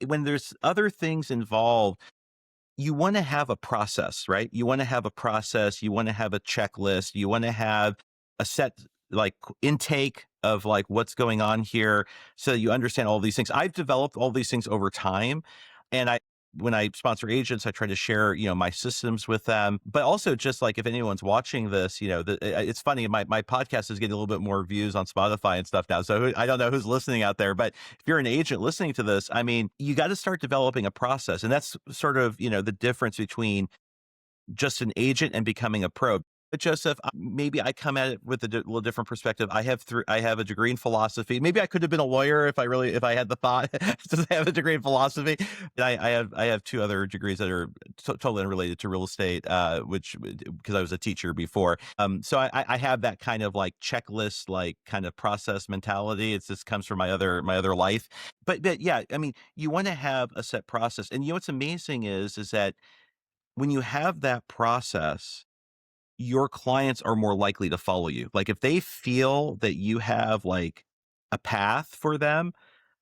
when there's other things involved, you want to have a process, right? You want to have a process. You want to have a checklist. You want to have a set like intake of like what's going on here so that you understand all these things. I've developed all these things over time. And when I sponsor agents, I try to share, my systems with them, but also just like if anyone's watching this, it's funny. My podcast is getting a little bit more views on Spotify and stuff now. So I don't know who's listening out there, but if you're an agent listening to this, I mean, you got to start developing a process. And that's sort of, the difference between just an agent and becoming a pro. But Joseph, maybe I come at it with a little different perspective. I have a degree in philosophy. Maybe I could have been a lawyer if I had the thought. Since I have a degree in philosophy, and I have two other degrees that are totally unrelated to real estate, which because I was a teacher before. So I have that kind of like checklist, like kind of process mentality. It's just comes from my other life. But yeah, I mean, you want to have a set process, and what's amazing is that when you have that process, your clients are more likely to follow you. Like if they feel that you have like a path for them,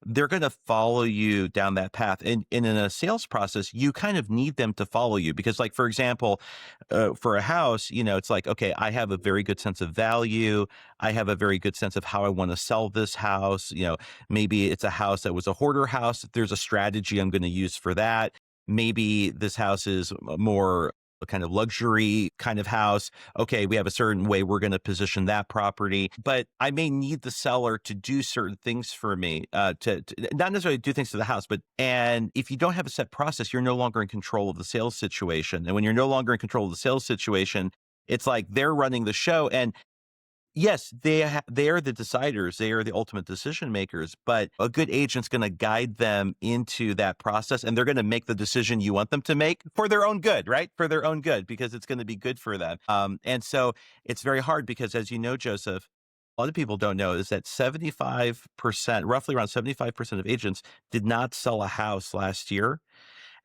they're going to follow you down that path. And in a sales process, you kind of need them to follow you because, like, for example, for a house, it's like, okay, I have a very good sense of value. I have a very good sense of how I want to sell this house. Maybe it's a house that was a hoarder house. There's a strategy I'm going to use for that. Maybe this house is more a kind of luxury kind of house. Okay, we have a certain way we're going to position that property, but I may need the seller to do certain things for me, to not necessarily do things to the house, and if you don't have a set process, you're no longer in control of the sales situation. And when you're no longer in control of the sales situation, it's like they're running the show. And yes, they are the deciders. They are the ultimate decision makers, but a good agent's going to guide them into that process, and they're going to make the decision you want them to make for their own good, right? For their own good, because it's going to be good for them. And so it's very hard because, as you know, Joseph, a lot of people don't know is that 75%, roughly around 75% of agents did not sell a house last year.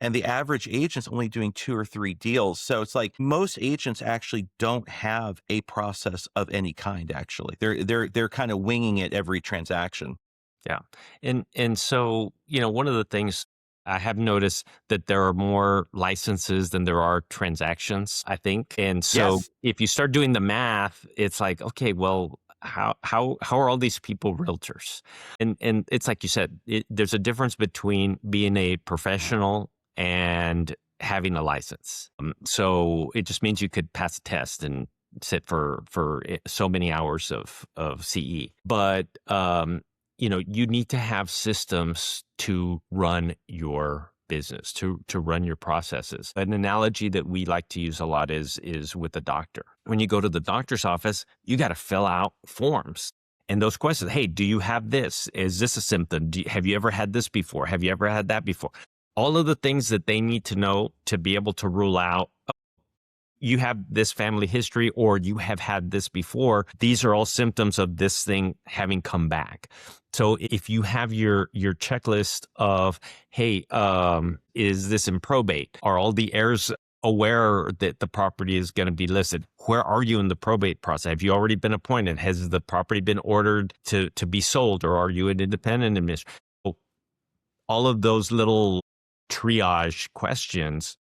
And the average agent's only doing 2 or 3 deals. So it's like most agents actually don't have a process of any kind, actually. They're kind of winging it every transaction. Yeah. And so, one of the things I have noticed that there are more licenses than there are transactions, I think. And so Yes. if you start doing the math, it's like, okay, well, how are all these people realtors? And it's like you said, there's a difference between being a professional and having a license. So it just means you could pass a test and sit for so many hours of CE. But you need to have systems to run your business, to run your processes. An analogy that we like to use a lot is with a doctor. When you go to the doctor's office, you got to fill out forms. And those questions, hey, do you have this? Is this a symptom? Have you ever had this before? Have you ever had that before? All of the things that they need to know to be able to rule out, you have this family history or you have had this before. These are all symptoms of this thing having come back. So if you have your checklist of, hey, is this in probate? Are all the heirs aware that the property is going to be listed? Where are you in the probate process? Have you already been appointed? Has the property been ordered to be sold, or are you an independent administrator? All of those little triage questions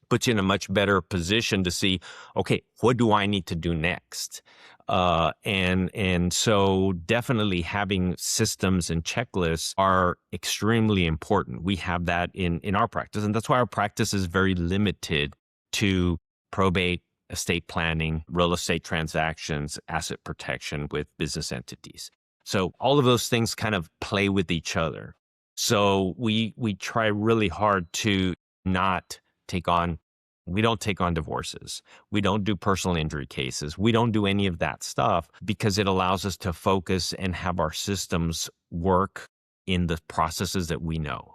puts you in a much better position to see, okay, what do I need to do next? And so definitely having systems and checklists are extremely important. We have that in our practice, and that's why our practice is very limited to probate, estate planning, real estate transactions, asset protection with business entities. So all of those things kind of play with each other. So we try really hard to not we don't take on divorces. We don't do personal injury cases. We don't do any of that stuff because it allows us to focus and have our systems work in the processes that we know.